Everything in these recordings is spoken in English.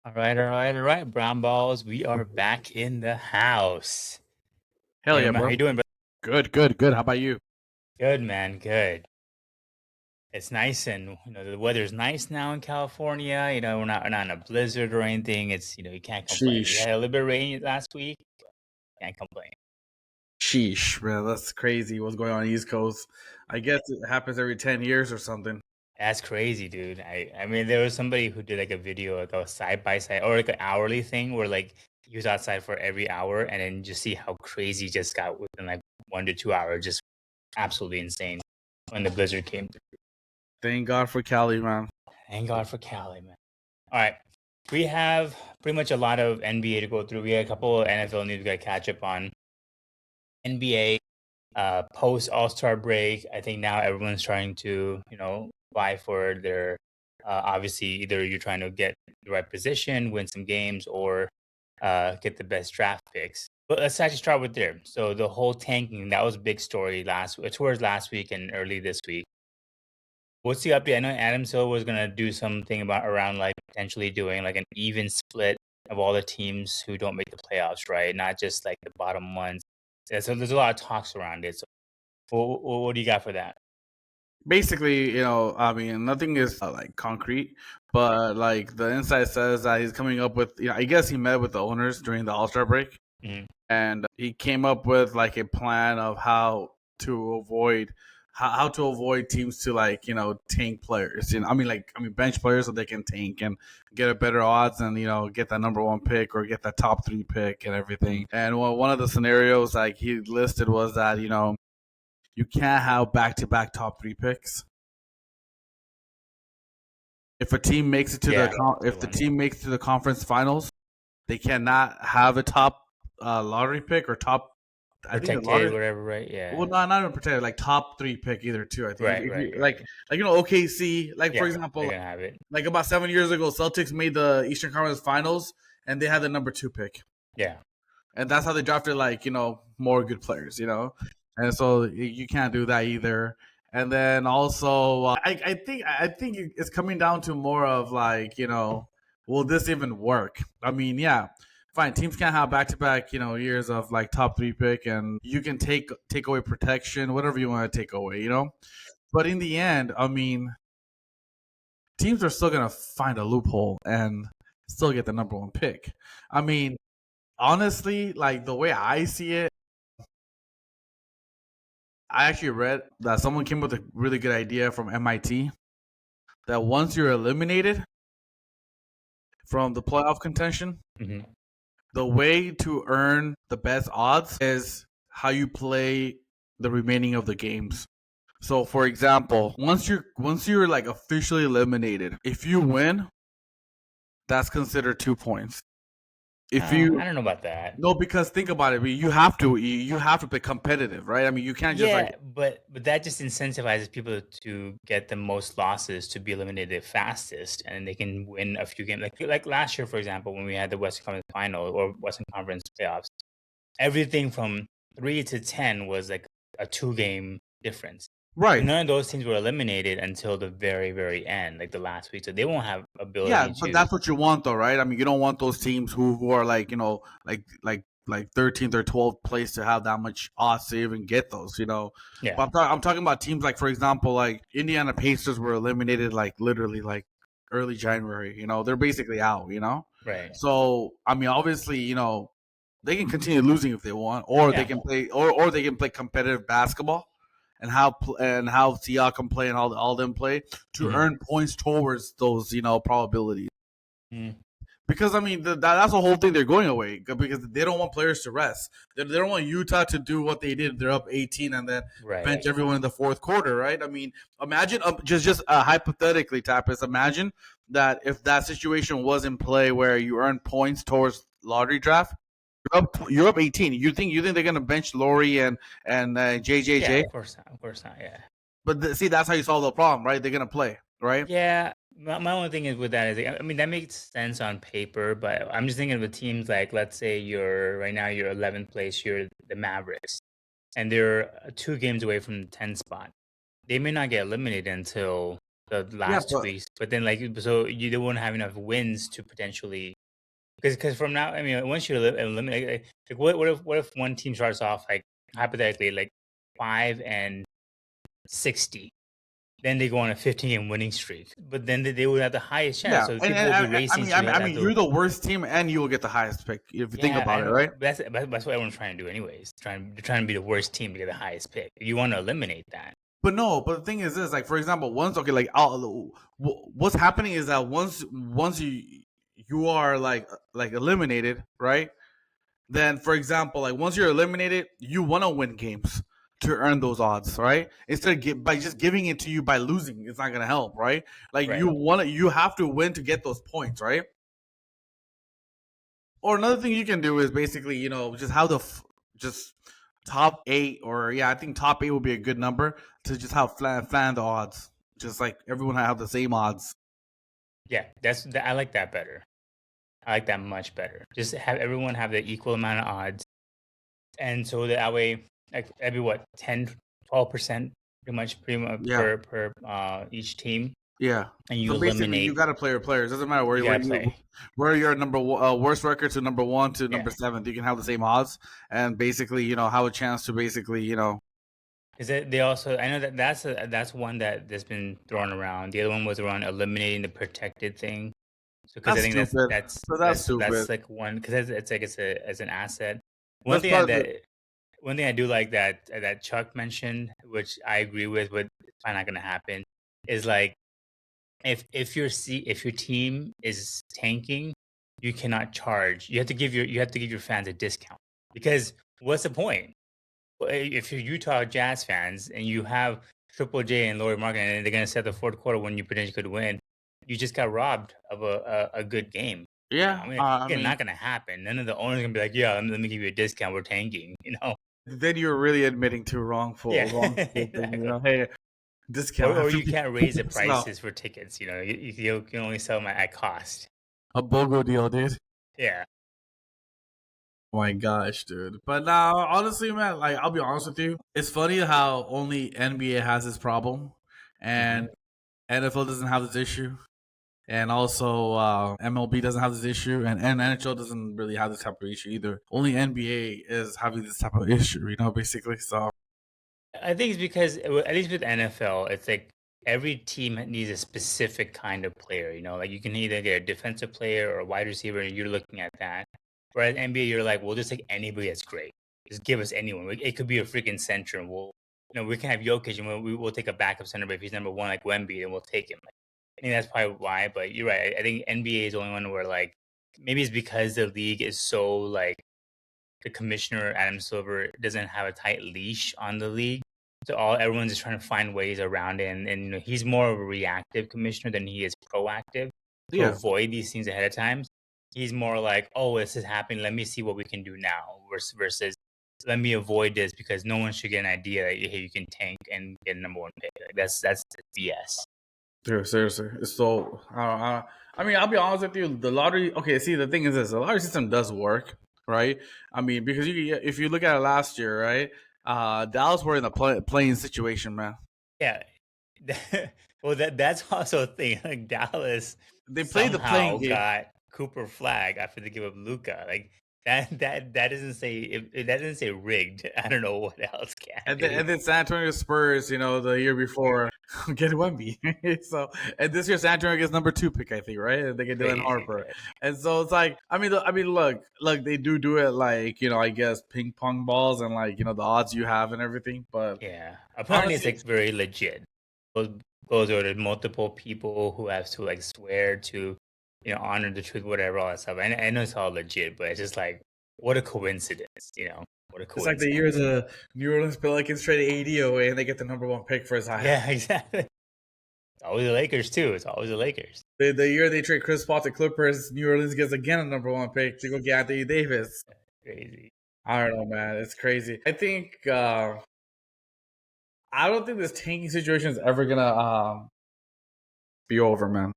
All right. Brown balls, we are back in the house. Hell Hey, yeah, man, how bro. you doing, bro? Good. How about you? Good, man. Good. It's nice, and the weather's nice now in California. We're not in a blizzard or anything. You can't complain. We Sheesh. had a little bit of rain last week. Can't complain. Sheesh, man. That's crazy what's going on East Coast. I guess it happens every 10 years or something. That's crazy, dude. I mean, there was somebody who did like a video, like a side by side or like an hourly thing, where like he was outside for every hour, and then just see how crazy it just got within like 1 to 2 hours. Just absolutely insane when the blizzard came through. Thank God for Cali, man. Thank God for Cali, man. All right. We have pretty much a lot of NBA to go through. We have a couple of NFL news we got to catch up on. NBA, post All Star break, I think now everyone's trying to, vie for their, obviously, either you're trying to get the right position, win some games, or get the best draft picks. But let's actually start with there. So the whole tanking, that was a big story towards last week and early this week. What's the update? I know Adam Silver was gonna do something about around like potentially doing like an even split of all the teams who don't make the playoffs, right? Not just like the bottom ones. Yeah, so there's a lot of talks around it. So what do you got for that? Basically, I mean, nothing is like concrete, but like the inside says that he's coming up with, I guess he met with the owners during the All Star break, Mhm. and he came up with like a plan of to avoid how to avoid teams to like tank players. I mean bench players so they can tank and get a better odds and get that number one pick or get that top three pick and everything. And one of the scenarios like he listed was that you can't have back to back top three picks. If a team makes it to Yeah, if good the one. Yeah. team makes it to the conference finals, they cannot have a top lottery pick or top. I think the Protected, lottery. whatever, right? Well, Yeah. not even protected, like top three pick either too. I think Right, if right, you right. OKC, like for Yeah, they're example, gonna have it. like about 7 years ago, Celtics made the Eastern Conference Finals and they had the number two pick, Yeah. and that's how they drafted like more good players, and so you can't do that either. And then also, I think it's coming down to more of like will this even work? I mean, yeah, fine. Teams can't have back to back years of like top three pick, and you can take away protection, whatever you want to take away, But in the end, I mean, teams are still gonna find a loophole and still get the number one pick. I mean, honestly, like the way I see it, I actually read that someone came with a really good idea from MIT that once you're eliminated from the playoff contention, Hmm. the way to earn the best odds is how you play the remaining of the games. So for example, once you're like officially eliminated, if you win, that's considered 2 points. If you I don't know about that. No, because think about it, you have to be competitive, right? I mean, you can't just like Yeah, but that just incentivizes people to get the most losses to be eliminated fastest, and then they can win a few games. Like last year, for example, when we had the Western Conference Final or Western Conference playoffs, everything from 3 to 10 was like a 2 game difference. So right. none of those teams were eliminated until the very, very end, like the last week. So they won't have Yeah, ability but to. that's what you want, though, right? I mean, you don't want those teams who are like like 13th or 12th place to have that much odds to even get those. Yeah, But I'm talking about teams like, for example, like Indiana Pacers were eliminated like literally like early January. They're basically out. right. So I mean, obviously, they can continue losing if they want, or they Yeah. can play, or they can play competitive basketball, and how Siakam play and all them play to Hmm. earn points towards those probabilities. Mm. Because I mean, that's the whole thing. They're going away because they don't want players to rest. They don't want Utah to do what they did. They're up 18 and then bench Right. everyone in the fourth quarter, right? I mean, imagine just hypothetically, Tapis. Imagine that if that situation was in play where you earn points towards lottery draft, you're up 18. You think they're gonna bench Laurie and Yeah, JJJ? of course not. Of course not. Yeah. But see, that's how you solve the problem, right? They're gonna play, right? Yeah, my only thing is with that is, like, I mean, that makes sense on paper, but I'm just thinking of the teams like, let's say right now you're 11th place, you're the Mavericks, and they're 2 games away from the 10 spot. They may not get eliminated until the last 2 weeks. But then so you don't want to have enough wins to potentially because from now, I mean, once you eliminate, like what if one team starts off like hypothetically like 5-60, then they go on a 15-game winning streak, but then they would have the highest chance. Yeah, So people will be racing. I mean, you're the worst team, and you will get the highest pick if you think about it, right? That's what everyone's trying to do, anyways. They're trying to be the worst team to get the highest pick. You want to eliminate that. But the thing is this, like for example, what's happening is that once you are like eliminated, right? Then for example, like once you're eliminated, you want to win games to earn those odds, right? Instead of by just giving it to you by losing, it's not gonna help, right? Like Right. you have to win to get those points, right? Or another thing you can do is basically, just how just top 8, or I think top 8 would be a good number to just have flan the odds, just like everyone have the same odds. Yeah, I like that better. I like that much better. Just have everyone have the equal amount of odds, and so that way, like every 10-12% pretty much per each team. Yeah, and you eliminate. You got to play your players. Doesn't matter where you're number worst record to number 1 to number 7. You can have the same odds, and basically, have a chance to basically, Is it? They also, I know that's one that's been thrown around. The other one was around eliminating the protected thing. So because I think that's stupid. That's like one, because it's like as an asset. One thing I do like that Chuck mentioned, which I agree with, but it's probably not going to happen, is like if your team is tanking, you cannot charge. You have to give your fans a discount, because what's the point? If you're Utah Jazz fans and you have Triple J and Lauri Markkanen and they're going to set the fourth quarter when you potentially could win, you just got robbed of a good game. Yeah, I mean, not going to happen. None of the owners are going to be like, yeah, let me give you a discount. We're tanking, Then you're really admitting to wrongful exactly. thing, Hey, discount. Or you can't raise the prices for tickets. You can only sell them at cost. A BOGO deal, dude. Yeah. Oh my gosh, dude. But now, honestly, man, like I'll be honest with you, it's funny how only NBA has this problem, and NFL doesn't have this issue, and also MLB doesn't have this issue, and NHL doesn't really have this type of issue either. Only NBA is having this type of issue, basically. So I think it's because, at least with NFL, it's like every team needs a specific kind of player. Like you can either get a defensive player or a wide receiver, and you're looking at that. Whereas NBA, you're like, we'll just take anybody that's great. Just give us anyone. It could be a freaking center, and we can have Jokic, and we'll take a backup center, but if he's number 1 like Wemby, then we'll take him. I think that's probably why. But you're right. I think NBA is the only one where like maybe it's because the league is so like the commissioner Adam Silver doesn't have a tight leash on the league, so everyone's just trying to find ways around it. And he's more of a reactive commissioner than he is proactive to avoid these things ahead of time. He's more like, oh, this is happening. Let me see what we can do now. Versus, let me avoid this because no one should get an idea that hey, you can tank and get a number 1 pick. Like, that's BS. Dude, seriously, it's so. I mean, I'll be honest with you. The lottery. Okay, see, the thing is this: the lottery system does work, right? I mean, because if you look at it last year, right? Dallas were in a playing situation, man. Yeah. Well, that's also a thing. Like Dallas, they played the playing game. Got Cooper Flag after they give up Luka. Like that doesn't say rigged. I don't know what else can. And then San Antonio Spurs, the year before get Wemby. So and this year San Antonio gets number 2 pick, I think, right? And they get Dylan Harper. And so it's like, I mean, look, they do it like I guess ping pong balls and like the odds you have and everything. But yeah, apparently it's like very legit. Goes over to multiple people who have to like swear to honor the truth, whatever, all that stuff. I know it's all legit, but it's just like, what a coincidence, What a coincidence. It's like the year the New Orleans Pelicans traded AD away and they get the number 1 pick for his high. Yeah, exactly. It's always the Lakers, too. It's always the Lakers. The year they trade Chris Paul to Clippers, New Orleans gets again a number 1 pick to go get Anthony Davis. Crazy. I don't know, man. It's crazy. I think I don't think this tanking situation is ever gonna be over, man.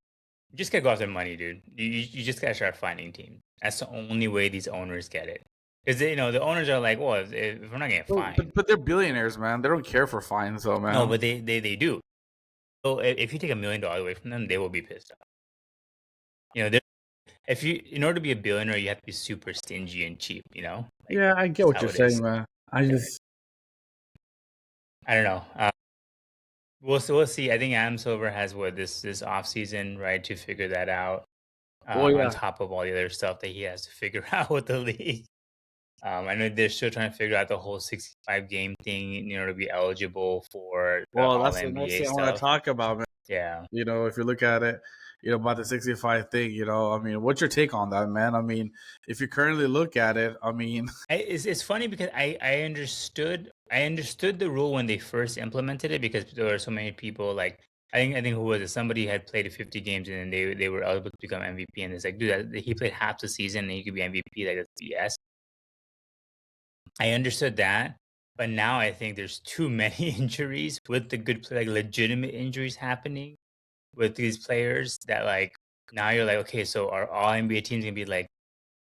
You just gotta go after money, dude. You just gotta start finding teams. That's the only way these owners get it. Because the owners are like, well, if we're not getting fined, but they're billionaires, man. They don't care for fines, though, man. No, but they do. So if you take $1 million away from them, they will be pissed off. They're if you in order to be a billionaire, you have to be super stingy and cheap, Like, Yeah, I get just what how you're it is. saying, man. I just I don't know. We'll see. I think Adam Silver has what this off season, right, to figure that out. well, On yeah. top of all the other stuff that he has to figure out with the league. I know they're still trying to figure out the whole 65 game thing, to be eligible for the Well, All that's the next NBA thing I want to stuff. talk about, man. Yeah. If you look at it, about the 65 thing, I mean, what's your take on that, man? I mean, if you currently look at it, I mean, It's funny because I understood the rule when they first implemented it because there were so many people like I think who was it? Somebody had played 50 games and then they were eligible to become MVP and it's like, dude, he played half the season and he could be MVP. Like, that's BS. I understood that, but now I think there's too many injuries with the good play, like legitimate injuries happening with these players that like now you're like, okay, so are all NBA teams gonna be like,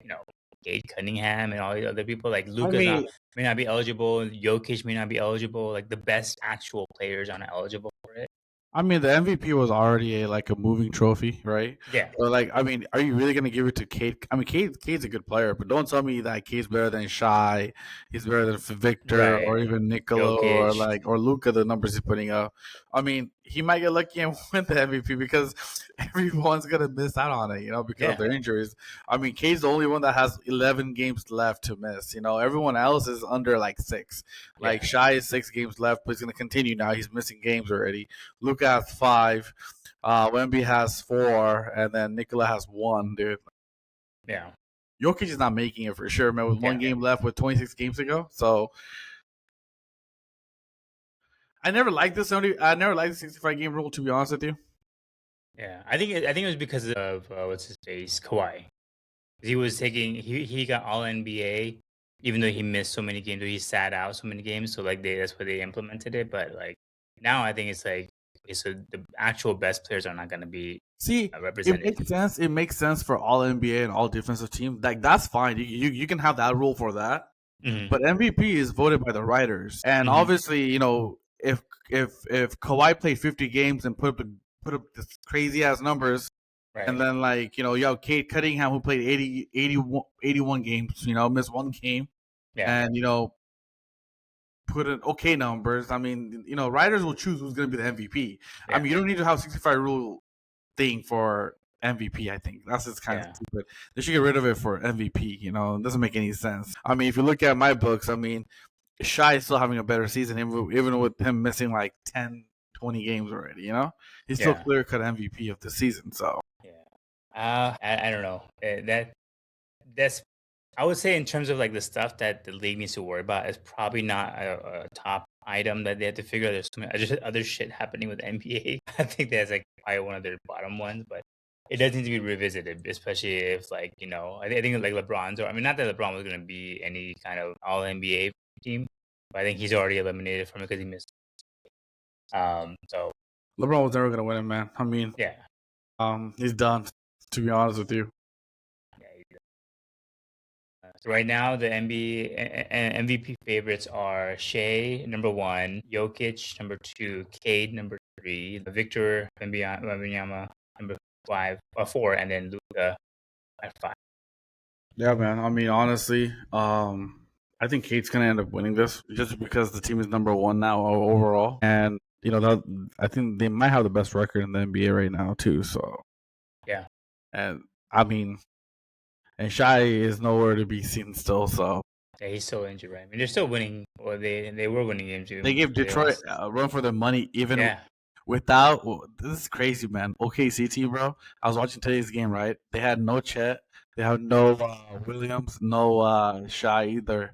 you know, Cade Cunningham and all the other people? Like I Luca's not mean, may not be eligible, Jokic may not be eligible, like the best actual players aren't eligible for it. the MVP was already like a moving trophy, right? Yeah. But like, I mean, are you really gonna give it to Cade? I mean, Cade's a good player, but don't tell me that Cade's better than Shy, he's better than Victor, or Right. even Nicola, Jokic. or Luca. The numbers he's putting up. I mean, he might get lucky and win the MVP because everyone's gonna miss out on it, because of Yeah. their injuries. I mean, Cade's the only one that has 11 games left to miss. Everyone else is under like 6. Like Yeah. Shy is 6 games left, but he's gonna continue now. He's missing games already. Luca has 5. Wemby has 4, and then Nikola has 1, dude. Yeah. Jokic is not making it for sure, man. With one Yeah. game left, with 26 games to go. So I never liked this. I never liked the 65 game rule, to be honest with you. Yeah. I think it was because of what's his face, Kawhi. He got all NBA, even though he missed so many games, or he sat out so many games. So like that's why they implemented it. But like now, I think it's like, okay, so the actual best players are not going to be See, it represented. makes sense. It makes sense for all NBA and all defensive teams. Like that's fine. You can have that rule for that. Hmm. But MVP is voted by the writers, and Hmm. obviously, if Kawhi played 50 games and put up this crazy ass numbers, and Right. then like you have Kate Cunningham who played 81 games, missed one game, Yeah. and put in okay numbers. I mean, writers will choose who's going to be the MVP. I Yeah. mean, you don't need to have 65 rule thing for MVP. I think that's just kind of Yeah. stupid. They should get rid of it for MVP. It doesn't make any sense. I mean, if you look at my books, I mean, Shy is still having a better season, even with him missing like 10, 20 games already. He's still Yeah. clear cut MVP of the season. So Yeah. I don't know. That's I would say in terms of like the stuff that the league needs to worry about is probably not a top item that they have to figure out. There's so many other shit happening with the NBA. I think that's like probably one of their bottom ones, but it does need to be revisited, especially if like I think like LeBron's. Or I mean, not that LeBron was going to be any kind of All NBA team, but I think he's already eliminated from it because he missed. So LeBron was never going to win it, man. I mean, yeah, he's done. To be honest with you, yeah. So right now, the MVP favorites are Shea, number 1, Jokic, number 2, Cade, number 3, Victor Wembanyama, number 4, and then Luka at 5. yeah, man. I mean, honestly, I think Kate's gonna end up winning this just because the team is number 1 now overall, and I think they might have the best record in the NBA right now too. So Yeah, and I mean, and Shy is nowhere to be seen still. So yeah, he's still injured, right? I mean, they're still winning, or they were winning games they even gave before they Detroit lost. a run for their money, even Yeah, without. This is crazy, man. OKC team, bro. I was watching today's game, right? They had no Chet, they had no Williams, no Shy either,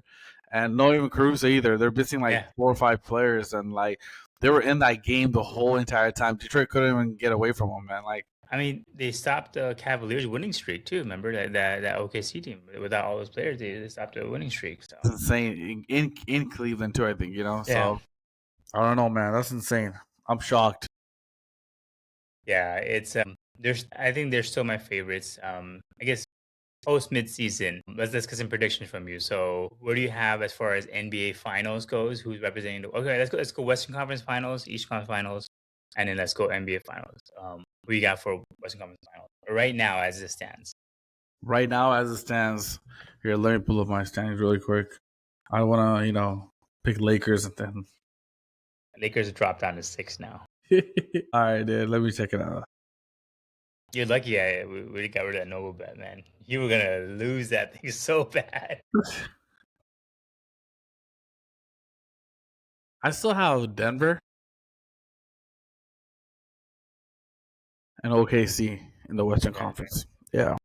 and no even Caruso either. They're missing like yeah. 4 or 5 players, and like they were in that game the whole entire time. Detroit couldn't even get away from them, man. Like I mean, they stopped the Cavaliers' winning streak too. Remember that OKC team without all those players, they stopped the winning streak. So it's insane in Cleveland too. I think yeah. So I don't know, man. That's insane. I'm shocked. Yeah, it's I think they're still my favorites. I guess post midseason. Let's get some predictions from you. So what do you have as far as NBA finals goes? Who's representing okay, let's go Western Conference Finals, East Conference Finals. and then let's go NBA Finals. Who you got for Western Conference Finals right now as it stands? Right now, as it stands, here, let me pull up my standings really quick. I want to, pick Lakers and then. Lakers dropped down to 6 now. All right, dude. Let me check it out. You're lucky we got rid of that Noble bet, man. You were gonna lose that thing so bad. I still have Denver and OKC in the Western Conference. Yeah.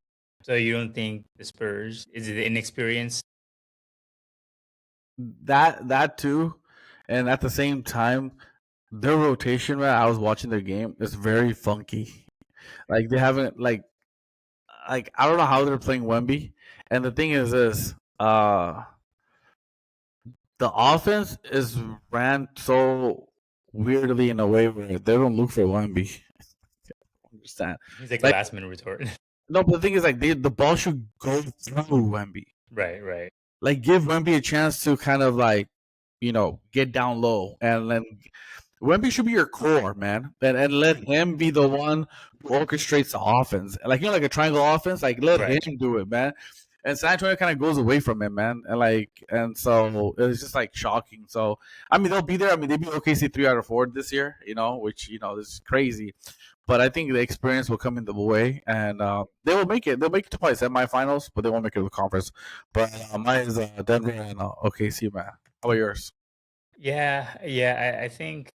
So you don't think the Spurs, is it inexperienced? That too, and at the same time, their rotation. Man, I was watching their game. It's very funky. Like they haven't like I don't know how they're playing Wemby. And the thing is this, the offense is ran so weirdly in a way where they don't look for Wemby. Understand? He's like a Like, last minute retort. no, but the thing is, like, the ball should go through Wemby. Right. Like, give Wemby a chance to kind of like, get down low, and then Wemby should be your core, man, and let him be the one who orchestrates the offense. Like, like a triangle offense, like let him do it, man. And San Antonio kind of goes away from him, man, and so it's just like shocking. So I mean, they'll be there. I mean, they beat OKC 3 out of 4 this year, which this is crazy. But I think the experience will come in the way, and they will make it. They'll make it to probably semifinals, but they won't make it to the conference. But mine is Denver and OKC, man. How about yours? Yeah. I think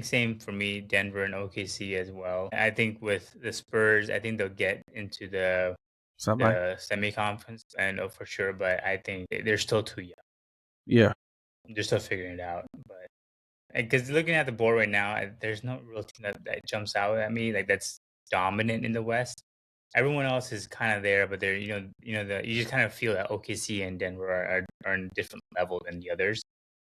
same for me, Denver and OKC as well. I think with the Spurs, I think they'll get into the semi-conference, and for sure. But I think they're still too young. Yeah, they're still figuring it out. But because looking at the board right now, there's no real team that jumps out at me like that's dominant in the West. Everyone else is kind of there, but they're you just kind of feel that OKC and Denver are on a different level than the others.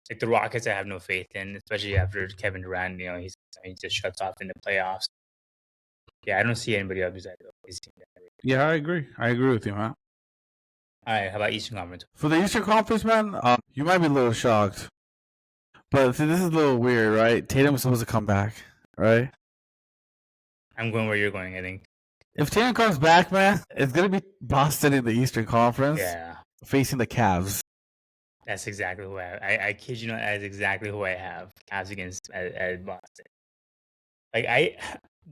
Like the Rockets, I have no faith in, especially after Kevin Durant. He just shuts off in the playoffs. Yeah, I don't see anybody else besides OKC. Yeah, I agree. I agree with you, man. All right, how about Eastern Conference? For the Eastern Conference, man, you might be a little shocked, but see, this is a little weird, right? Tatum's supposed to come back, right? I'm going where you're going, I think. If Tatum comes back, man, it's gonna be Boston in the Eastern Conference, facing the Cavs. That's exactly who I have. I kid you not, that is exactly who I have. Cavs against at Boston. Like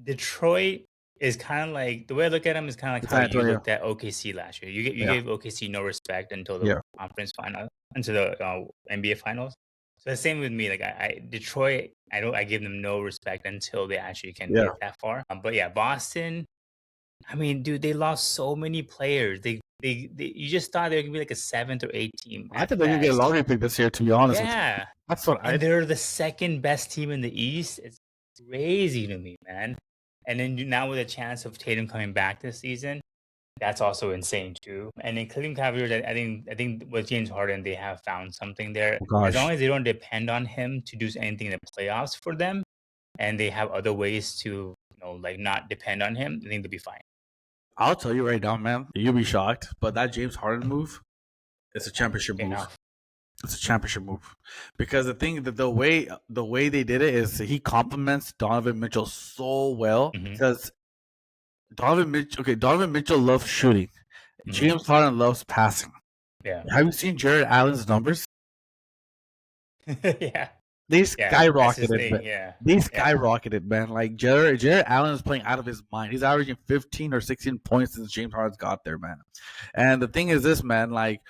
Detroit is kind of like, the way I look at them is kind of like how you looked at OKC last year. You gave OKC no respect until the conference final, until the NBA finals. So the same with me. Like Detroit, I give them no respect until they actually can get that far. But yeah, Boston. I mean, dude, they lost so many players. You just thought they were gonna be like a 7th or 8th team. I think they're gonna get a lottery pick this year. To be honest, with you. That's what they're the second best team in the East. It's crazy to me, man. And then now with a chance of Tatum coming back this season, that's also insane too. And then Cleveland Cavaliers, I think with James Harden, they have found something there. As long as they don't depend on him to do anything in the playoffs for them, and they have other ways to like not depend on him, I think they'll be fine. I'll tell you right now, man, you'll be shocked, but that James Harden move, it's a championship move. It's a championship move because the way they did it is he complements Donovan Mitchell so well because Donovan Mitchell loves shooting. James Harden loves passing. Yeah. Have you seen Jared Allen's numbers? Yeah. They skyrocketed, man. Yeah. They skyrocketed, man. Like Jared Allen is playing out of his mind. He's averaging 15 or 16 points since James Harden's got there, man. And the thing is this, man, like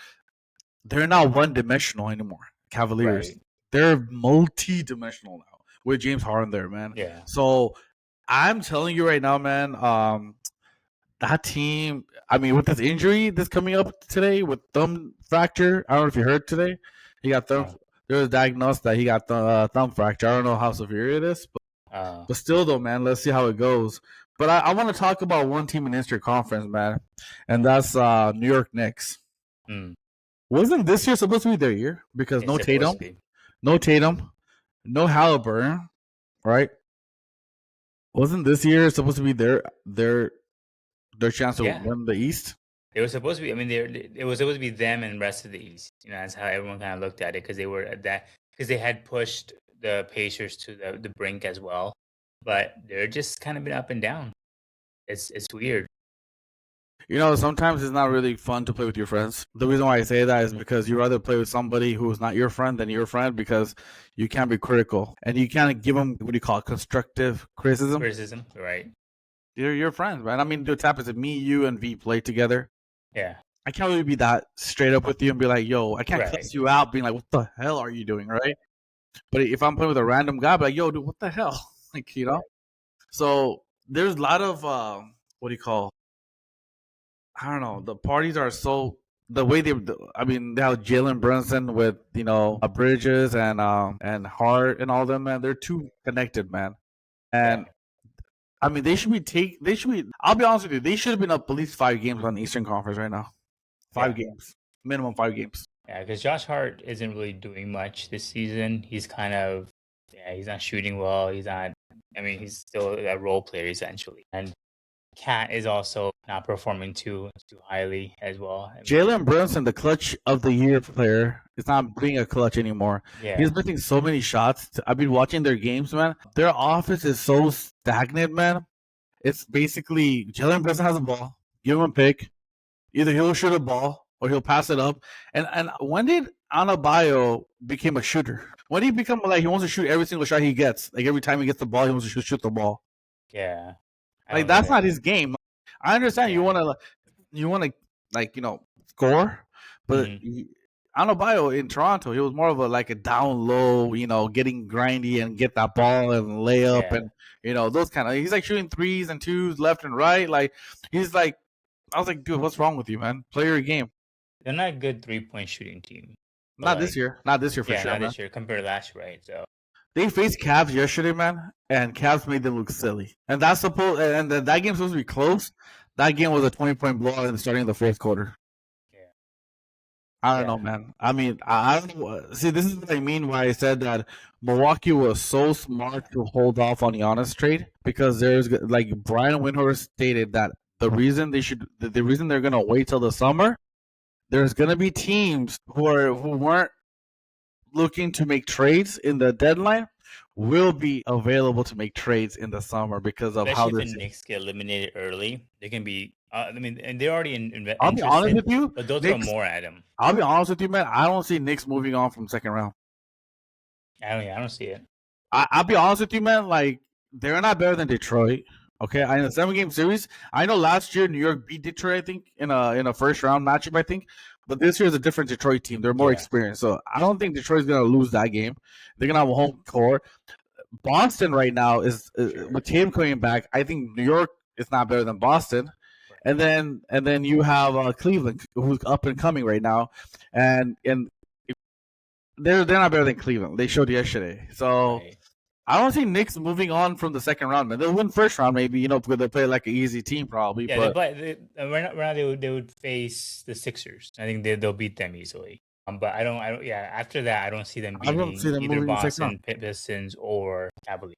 they're not one-dimensional anymore. Cavaliers. Right. They're multi-dimensional now with James Harden there, man. Yeah. So I'm telling you right now, man, that team, I mean, with this injury that's coming up today with thumb fracture, I don't know if you heard today. He got thumb. There was diagnosed that he got thumb fracture. I don't know how severe it is, but still, though, man, let's see how it goes. But I want to talk about one team in the Eastern Conference, man, and that's New York Knicks. Wasn't this year supposed to be their year? Because no Tatum, no Halliburton, right? Wasn't this year supposed to be their chance to win the East? It was supposed to be. I mean, it was supposed to be them and the rest of the East. That's how everyone kind of looked at it because they had pushed the Pacers to the brink as well. but they're just kind of been up and down. It's weird. Sometimes it's not really fun to play with your friends. The reason why I say that is because you rather play with somebody who's not your friend than your friend because you can't be critical and you can't give them what do you call it, constructive criticism. Criticism, right? You're friends, right? I mean, what's happens if me, you, and V play together. Yeah. I can't really be that straight up with you and be like, "Yo," I can't Right. cuss you out, being like, "What the hell are you doing?" Right? But if I'm playing with a random guy, I'll be like, "Yo, dude, what the hell?" Like, So there's a lot of what do you call? I don't know. The parties are so the way they. I mean, they have Jalen Brunson with Bridges and Hart and all them. Man, they're too connected, man. And I mean, they should be They should be. I'll be honest with you. They should have been up at least 5 games on the Eastern Conference right now. 5 games, minimum 5 games. Yeah, because Josh Hart isn't really doing much this season. He's kind of, he's not shooting well. He's not. I mean, he's still a role player essentially, and Cat is also not performing too highly as well. I mean, Jalen Brunson, the clutch of the year player, is not being a clutch anymore. yeah, He's missing so many shots. I've been watching their games, man. Their offense is so stagnant, man. It's basically Jalen Brunson has a ball, give him a pick. Either he'll shoot a ball or he'll pass it up. And when did Anabayo became a shooter? When did he become like he wants to shoot every single shot he gets? Like every time he gets the ball, he wants to shoot the ball. yeah. Like that's not his game. I understand you want to score, but Anabayo in Toronto, he was more of a down low, getting grindy and get that ball and lay up and those kind of. He's like shooting threes and twos left and right. Like he's like, I was like, dude, what's wrong with you, man? Play your game. They're not a good 3-point shooting team. Not this year. Not this year for sure. Not this year compared to last year, right? So they faced Cavs yesterday, man, and Cavs made them look silly. And that's that game's supposed to be close. That game was a 20-point blowout in the starting of the fourth quarter. Yeah. I don't know, man. I mean, I don't know. See, this is what I mean why I said that Milwaukee was so smart to hold off on the Giannis trade because there's like Brian Windhorst stated that the reason they're gonna wait till the summer, there's gonna be teams who weren't looking to make trades in the deadline will be available to make trades in the summer because of how the Knicks get eliminated early. They can be. I mean, and they're already in. I'll be honest with you, but they'll throw more at them. I'll be honest with you, man. I don't see Knicks moving on from second round. I don't see it. I'll be honest with you, man. Like they're not better than Detroit. Okay, in a 7-game series, I know last year New York beat Detroit. I think in a first round matchup. I think. But this year is a different Detroit team. They're more experienced. So I don't think Detroit's going to lose that game. They're going to have a home court. Boston right now is with Tatum coming back. I think New York is not better than Boston. And then you have Cleveland, who's up and coming right now. And they're not better than Cleveland. They showed yesterday. So I don't see Knicks moving on from the second round, man. They'll win first round, maybe, because they play like an easy team, probably. Yeah, but right now they would face the Sixers. I think they'll beat them easily. But I don't. Yeah, after that, I don't see them beating either Boston, Pistons, or Cavaliers.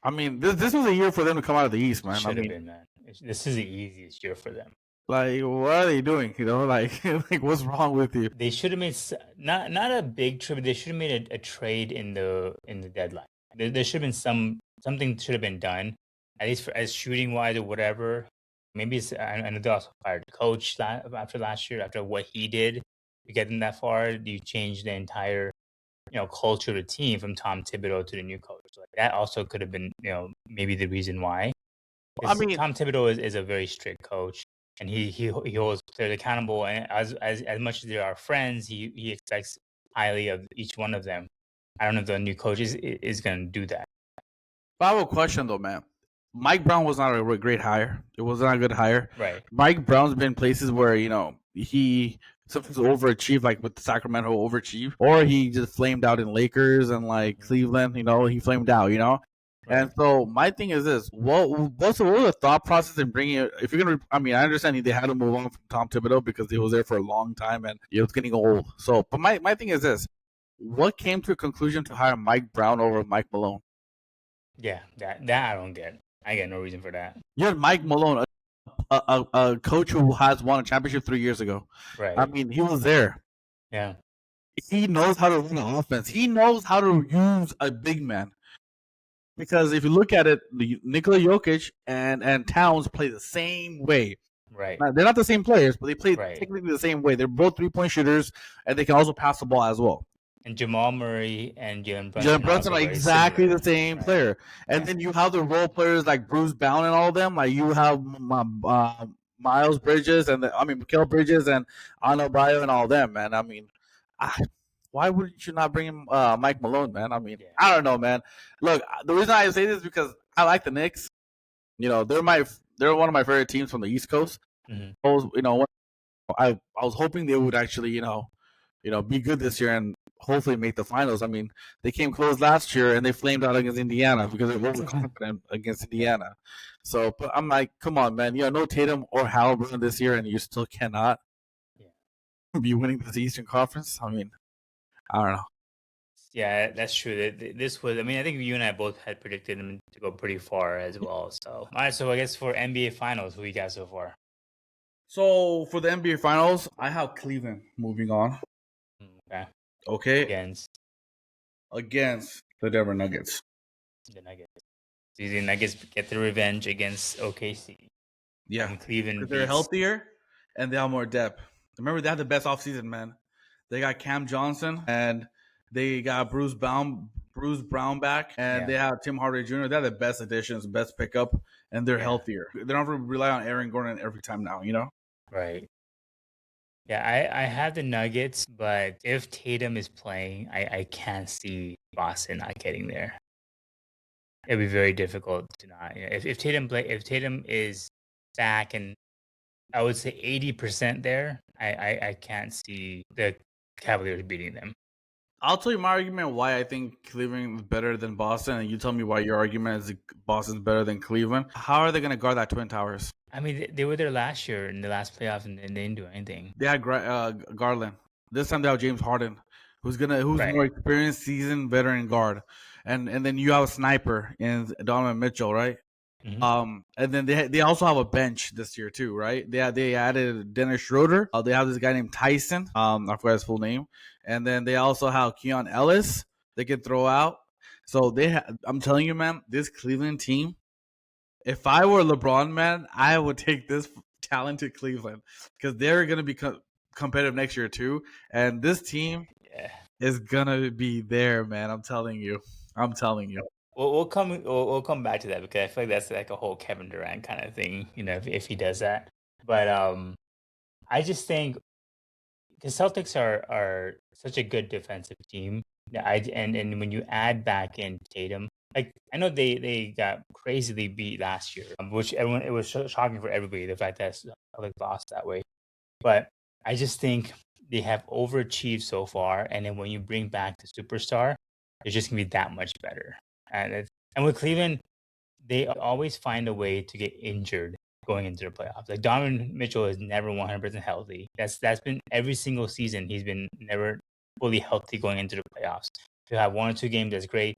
I mean, this was a year for them to come out of the East, man. Should have been, man. This is the easiest year for them. Like, what are they doing? Like what's wrong with you? They should have made not a big trade. But they should have made a trade in the deadline. There should have been something should have been done, at least as shooting wise or whatever. Maybe I know they also fired the coach after last year, after what he did to get them that far. You change the entire culture of the team from Tom Thibodeau to the new coach. So that also could have been maybe the reason why. I mean, Tom Thibodeau is a very strict coach, and he holds players accountable. And as much as they are friends, he expects highly of each one of them. I don't know if the new coach is going to do that. I have a question, though, man. Mike Brown was not a great hire. It was not a good hire. Right. Mike Brown's been places where, he sometimes overachieved, like with Sacramento overachieved, or he just flamed out in Lakers and, like, Cleveland, he flamed out, Right. And so my thing is this: what was the thought process in bringing it? If you're gonna, I mean, I understand they had to move on from Tom Thibodeau because he was there for a long time and it was getting old. So, but my thing is this: what came to a conclusion to hire Mike Brown over Mike Malone? Yeah, that I don't get. I get no reason for that. You had Mike Malone, a coach who has won a championship 3 years ago. Right. I mean, he was there. Yeah. He knows how to run an offense. He knows how to use a big man. Because if you look at it, Nikola Jokic and Towns play the same way. Right. Now, they're not the same players, but they play Right. technically the same way. They're both 3-point shooters, and they can also pass the ball as well. And Jamal Murray and Jalen Jalen Brunson are exactly similar. the same player. And then you have the role players like Bruce Brown and all of them. Like you have Miles Bridges Mikael Bridges and Ano Bayo and all of them, man. I mean, why would you not bring him Mike Malone, man? I mean, I don't know, man. Look, the reason I say this is because I like the Knicks. You know, they're one of my favorite teams from the East Coast. Mm-hmm. I was hoping they would actually, be good this year and hopefully make the finals. I mean, they came close last year and they flamed out against Indiana because they were overconfident against Indiana. So, but I'm like, come on, man. No Tatum or Halliburton this year, and you still cannot be winning the Eastern Conference. I mean, I don't know. Yeah, that's true. This was, I mean, I think you and I both had predicted them to go pretty far as well. So, all right. So, I guess for NBA Finals, who you got so far? So, for the NBA Finals, I have Cleveland moving on. Okay. Against the Denver Nuggets. The Nuggets. So the Nuggets get the revenge against OKC. Yeah. And Cleveland. They're healthier and they have more depth. Remember, they had the best offseason, man. They got Cam Johnson and they got Bruce Brown back, and they have Tim Hardaway Jr. They're the best additions, best pickup, and they're healthier. They don't have to rely on Aaron Gordon every time now, Right. Yeah, I have the Nuggets, but if Tatum is playing, I can't see Boston not getting there. It'd be very difficult to not. If Tatum is back, and I would say 80% there, I can't see the Cavaliers beating them. I'll tell you my argument why I think Cleveland is better than Boston, and you tell me why your argument is Boston's better than Cleveland. How are they going to guard that Twin Towers? I mean, they were there last year in the last playoffs, and they didn't do anything. They had Garland. This time they have James Harden, who's more experienced, seasoned veteran guard, and then you have a sniper in Donovan Mitchell, right? Mm-hmm. And then they also have a bench this year too, right? They added Dennis Schroeder. They have this guy named Tyson. I forgot his full name. And then they also have Keon Ellis they can throw out. So I'm telling you, man, this Cleveland team. If I were LeBron, man, I would take this talented Cleveland because they're going to be competitive next year too. And this team is going to be there, man. I'm telling you. We'll come back to that because I feel like that's like a whole Kevin Durant kind of thing, if he does that. But I just think the Celtics are such a good defensive team. And when you add back in Tatum, like I know they got crazily beat last year, which it was shocking for everybody, the fact that Celtics lost that way. But I just think they have overachieved so far, and then when you bring back the superstar, they're just gonna be that much better. And with Cleveland, they always find a way to get injured going into the playoffs. Like Donovan Mitchell is never 100% healthy. That's been every single season. He's been never fully healthy going into the playoffs. If you have 1 or 2 games, that's great.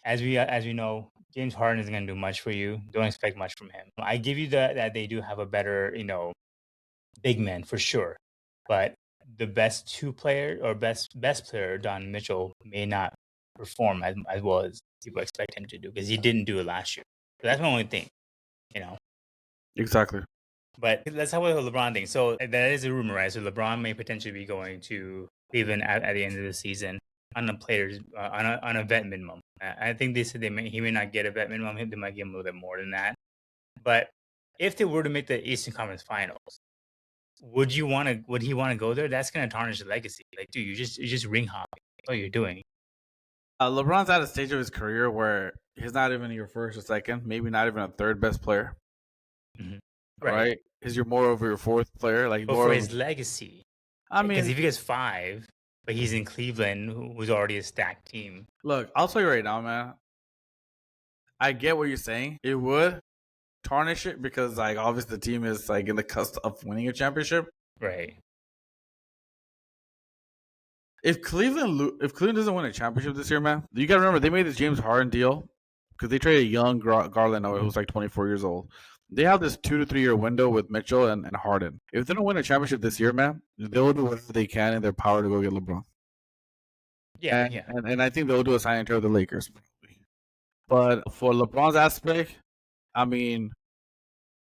As we know, James Harden isn't going to do much for you. Don't expect much from him. I give you that they do have a better, big man for sure. But the best two player or best player, Donovan Mitchell, may not perform as well as people expect him to do because he didn't do it last year. So that's my only thing, Exactly. But let's talk about the LeBron thing. So that is a rumor, right? So LeBron may potentially be going to Cleveland at the end of the season on a player's on a vet minimum. I think they said he may not get a vet minimum. They might give him a little bit more than that. But if they were to make the Eastern Conference Finals, would he want to go there? That's going to tarnish the legacy. Like, dude, you just ring hopping. That's what you're doing. LeBron's at a stage of his career where he's not even your first or second, maybe not even a third best player. Mm-hmm. Right? Is you're more of your fourth player, like but more for his legacy. I mean, because if he gets 5, but he's in Cleveland, who's already a stacked team. Look, I'll tell you right now, man. I get what you're saying. It would tarnish it because, like, obviously the team is like in the cusp of winning a championship. Right. If Cleveland doesn't win a championship this year, man, you gotta remember they made this James Harden deal because they traded young Garland who's like 24 years old. They have this 2 to 3 year window with Mitchell and Harden. If they don't win a championship this year, man, they'll do whatever they can in their power to go get LeBron. Yeah, and I think they'll do a signing trade with the Lakers. But for LeBron's aspect, I mean,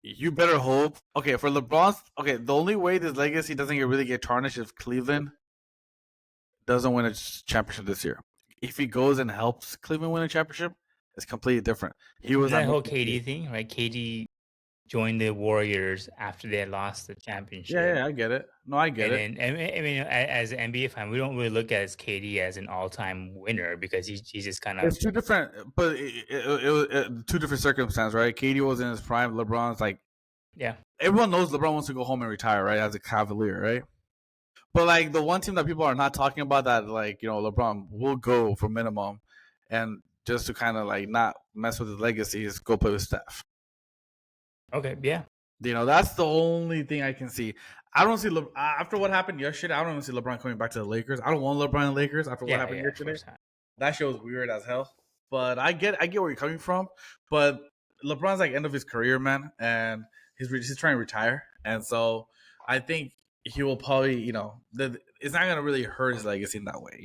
you better hope. Okay, for LeBron's, okay, the only way this legacy doesn't really get tarnished is Cleveland doesn't win a championship this year. If he goes and helps Cleveland win a championship, it's completely different. He was that that whole KD thing, right? KD joined the Warriors after they had lost the championship. Yeah, I get it. No, I get And it. then, I mean, as an NBA fan, we don't really look at KD as an all-time winner because he's just kind of. It's two different, but it was two different circumstances, right? KD was in his prime. LeBron's like, yeah. Everyone knows LeBron wants to go home and retire, right? As a Cavalier, right? But like the one team that people are not talking about that, like LeBron will go for minimum, and just to kind of like not mess with his legacy is go play with Steph. Okay, yeah. That's the only thing I can see. I don't see after what happened yesterday. I don't even see LeBron coming back to the Lakers. I don't want LeBron in the Lakers after what happened yesterday. That show was weird as hell. But I get where you're coming from. But LeBron's like end of his career, man, and he's trying to retire, and so I think he will probably, it's not gonna really hurt his legacy in that way.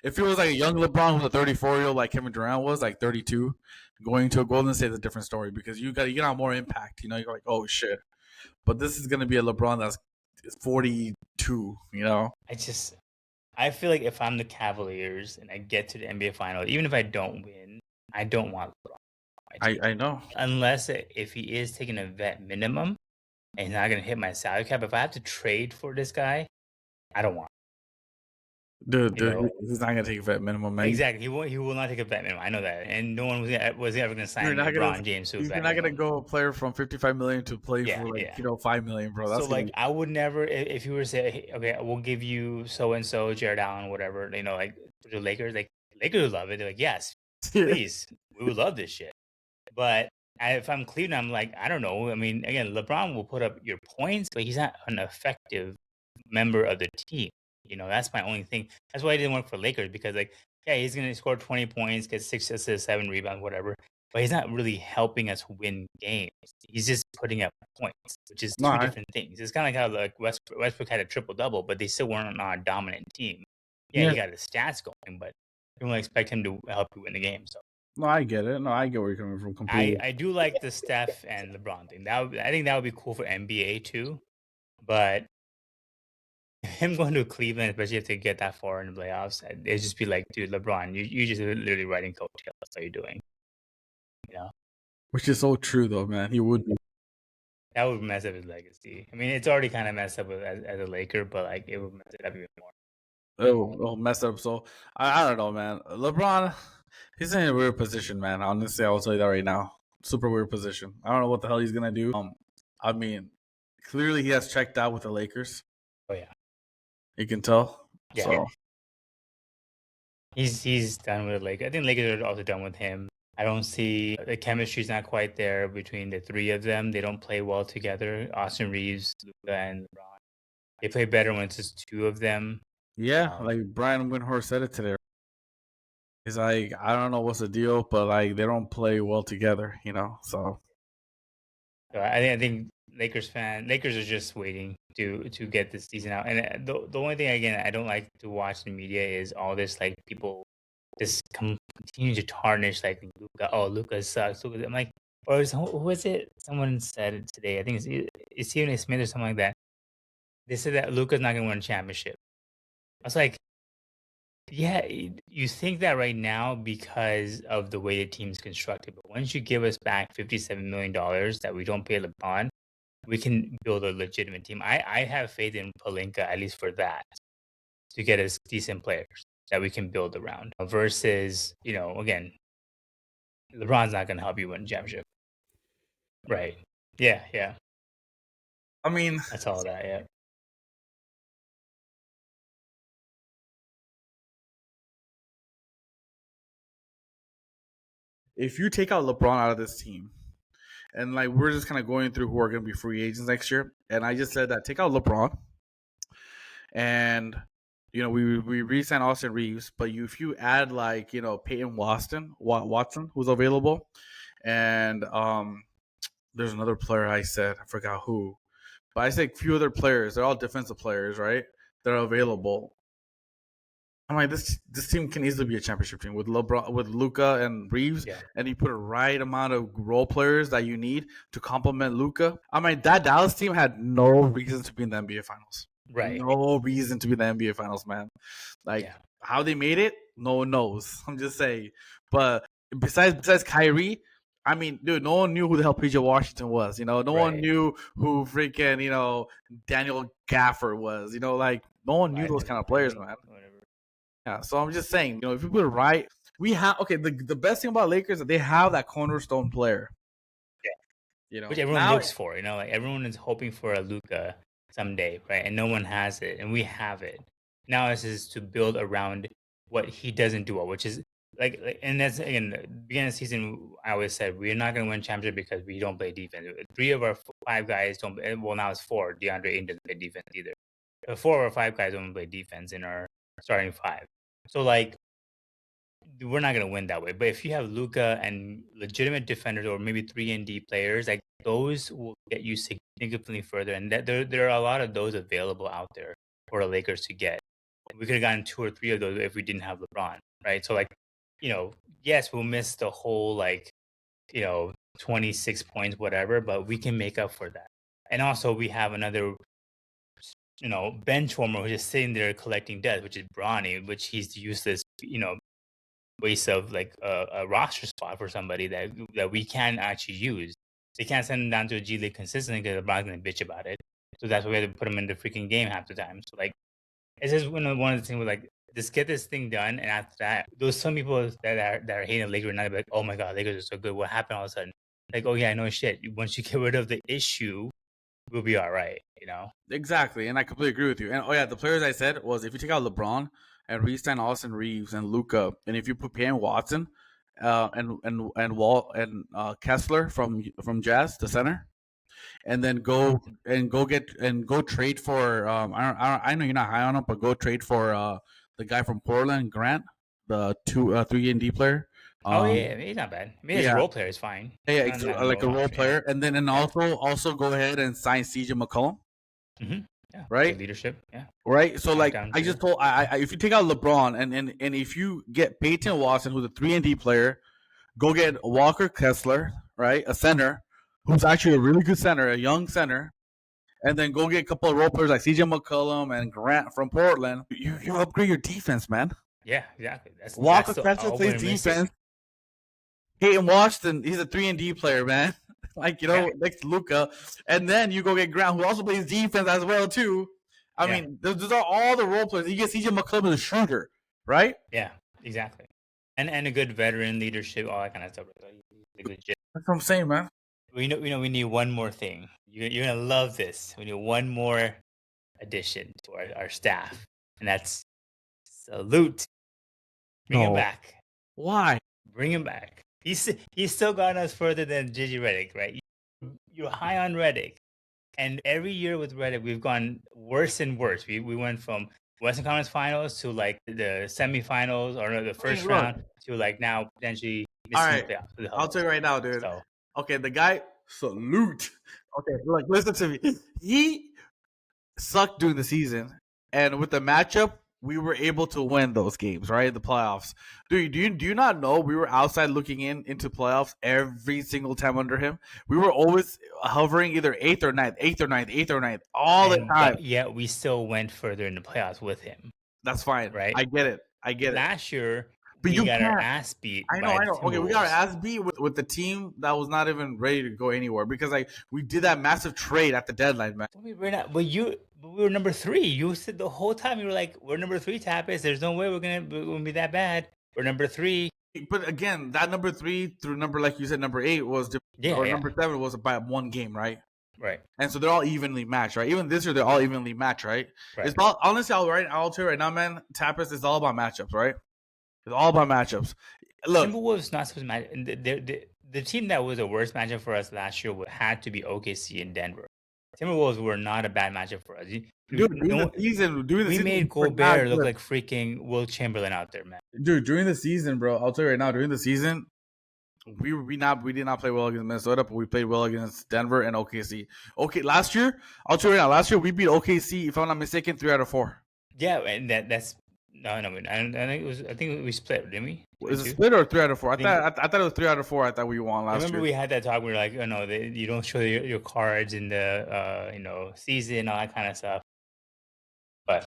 If he was like a young LeBron who's a 34-year-old like Kevin Durant was, like 32, going to a Golden State is a different story because you got more impact. You're like, oh shit. But this is gonna be a LeBron that's 42. I feel like if I'm the Cavaliers and I get to the NBA Finals, even if I don't win, I don't want LeBron. I know. Unless if he is taking a vet minimum and he's not going to hit my salary cap, if I have to trade for this guy, I don't want him. Dude, he's not going to take a vet minimum, man. Exactly. He will not take a vet minimum. I know that. And no one was ever going to sign LeBron James. He's not going to go a player from $55 million to play for $5 million, bro. That's so like I would never, if you were to say, hey, okay, we'll give you so-and-so, Jared Allen, whatever, like the Lakers, Lakers would love it. They're like, yes, please. We would love this shit. But if I'm Cleveland, I'm like, I don't know. I mean, again, LeBron will put up your points, but he's not an effective member of the team. That's my only thing. That's why I didn't work for Lakers because, he's going to score 20 points, get 6 assists, 7 rebounds, whatever. But he's not really helping us win games. He's just putting up points, which is two different things. It's kind of like how Westbrook had a triple-double, but they still weren't on a dominant team. Yeah, he got his stats going, but you don't expect him to help you win the game. So. No, I get it. No, I get where you're coming from completely. I do like the Steph and LeBron thing. I think that would be cool for NBA too. But him going to Cleveland, especially if they get that far in the playoffs, it'd just be like, dude, LeBron, you just literally riding coattails. That's what you're doing. Which is so true, though, man. He would be. That would mess up his legacy. I mean, it's already kind of messed up as a Laker, but it would mess it up even more. It'll mess up. So I don't know, man. LeBron, he's in a weird position, man. Honestly, I will tell you that right now. Super weird position. I don't know what the hell he's gonna do. I mean, clearly he has checked out with the Lakers. Oh yeah, you can tell. Yeah, so. He's done with the Lakers. I think Lakers are also done with him. I don't see the chemistry's not quite there between the three of them. They don't play well together. Austin Reeves, Luka, and LeBron. They play better when it's just two of them. Yeah, like Brian Windhorst said it today. He's like, I don't know what's the deal, but they don't play well together, So I think Lakers are just waiting to get this season out. And the only thing again I don't like to watch the media is all this people just continue to tarnish Luka. Oh, Luka sucks. I'm like, or who was it? Someone said it today. I think it's Stephen A. Smith or something like that. They said that Luka's not going to win a championship. I was like, yeah, you think that right now because of the way the team's constructed. But once you give us back $57 million that we don't pay LeBron, we can build a legitimate team. I have faith in Pelinka, at least for that, to get us decent players that we can build around. Versus, again, LeBron's not going to help you win a championship. Right. Yeah. I mean, that's all that, yeah. If you take out LeBron out of this team, and we're just kind of going through who are going to be free agents next year, and I just said that take out LeBron, and we re-sign Austin Reeves, but if you add Peyton Watson, who's available, and there's another player I said, I forgot who, but I said a few other players. They're all defensive players, right? They're available. I'm like, this team can easily be a championship team with LeBron, with Luka and Reeves, Yeah. and you put a right amount of role players that you need to complement Luka. I mean, that Dallas team had no reason to be in the NBA Finals. Right. No reason to be in the NBA Finals, man. Like Yeah. how they made it, no one knows. I'm just saying. But besides Kyrie, I mean, dude, no one knew who the hell PJ Washington was. You know, no one Right. knew who freaking Daniel Gafford was. Like no one knew those kind of players, man. Whatever. Yeah, so I'm just saying, if you put it right, we have the best thing about Lakers is that they have that cornerstone player. Yeah. Which everyone looks for, like everyone is hoping for a Luka someday, right? And no one has it, and we have it. Now this is to build around what he doesn't do well, which is and that's again, the beginning of the season. I always said we're not going to win championship because we don't play defense. 3 of our 5 guys don't. Well, now it's 4. DeAndre Ayton doesn't play defense either. 4 of our 5 guys don't play defense in our starting 5. So we're not gonna win that way. But if you have Luka and legitimate defenders, or maybe 3-and-D players, like those will get you significantly further. And that there are a lot of those available out there for the Lakers to get. We could have gotten 2 or 3 of those if we didn't have LeBron, right? So yes, we'll miss the whole 26 points, whatever, but we can make up for that. And also we have another bench warmer who's just sitting there collecting debt, which is Bronny, which he's useless, waste of a roster spot for somebody that we can actually use. They can't send him down to a G League consistently because LeBron's gonna bitch about it. So that's why we had to put him in the freaking game half the time. So it's just one of the things where just get this thing done, and after that, there's some people that are hating the Lakers now, like, oh my god, Lakers are so good. What happened all of a sudden? Like, oh yeah, no shit. Once you get rid of the issue, we'll be all right. Exactly, and I completely agree with you. And the players I said was if you take out LeBron and re-sign Austin Reeves and Luka, and if you put Pam Watson, and Kessler from Jazz, the center, and then go trade for I know you're not high on him, but go trade for the guy from Portland, Grant, the 3-and-D player. Yeah, he's not bad. I mean, as a role player, is fine. Yeah, like a role player, and then also go ahead and sign CJ McCollum. Mm-hmm. Yeah, right? Leadership, yeah. Right. So I just told if you take out LeBron and if you get Peyton Watson, who's a 3-and-D player, go get Walker Kessler, right, a center who's actually a really good center, a young center, and then go get a couple of role players like CJ McCollum and Grant from Portland. You upgrade your defense, man. Yeah, exactly. Walker Kessler plays defense. Peyton Watson, he's a 3-and-D player, man. Next to Luka, and then you go get Grant, who also plays defense as well too. I mean, those are all the role players. You get CJ McCollum as a shooter, right? Yeah, exactly. And a good veteran leadership, all that kind of stuff. That's what I'm saying, man. We we need one more thing. You're gonna love this. We need one more addition to our staff, and that's Salute. Bring him back. Why? Bring him back. He's still gotten us further than Gigi Redick, right? You're high on Redick, and every year with Redick, we've gone worse and worse. We went from Western Conference Finals to the semifinals or the first round to now potentially missing the playoffs. I'll tell you right now, dude. Okay, the guy Salute. Okay, listen to me. He sucked during the season, and with the matchup, we were able to win those games, right? The playoffs. Dude, do you not know we were outside looking into playoffs every single time under him? We were always hovering either 8th or 9th, all the time. Yeah, we still went further in the playoffs with him. That's fine. Right? I get it. Last year, we got our ass beat. I know. Okay, we got our ass beat with the team that was not even ready to go anywhere because we did that massive trade at the deadline, man. We were number 3. You said the whole time you were like, "We're number 3, Tapas. There's no way we're gonna be that bad. We're number 3." But again, that number 3 through number, like you said, number 8 was different. Or number 7 was by one game, right? Right. And so they're all evenly matched, right? Even this year, they're all evenly matched, right? It's all, honestly, I'll tell you right now, man. Tapas is all about matchups, right? It's all about matchups. Look, Timberwolves not supposed to match. The team that was the worst matchup for us last year had to be OKC and Denver. Timberwolves were not a bad matchup for us. During the season, we made Gobert look like freaking Will Chamberlain out there, man. Dude, during the season, bro, I'll tell you right now, during the season, we did not play well against Minnesota, but we played well against Denver and OKC. Okay, last year, I'll tell you right now, we beat OKC, if I'm not mistaken, 3 out of 4. Yeah, and that's No, I think it was. I think we split, didn't we? Is it 2-2. split or 3 out of 4? I think. I thought it was 3 out of 4. I thought we won I last remember year. we had that talk. We were like, oh no, you don't show your cards in the season, all that kind of stuff. But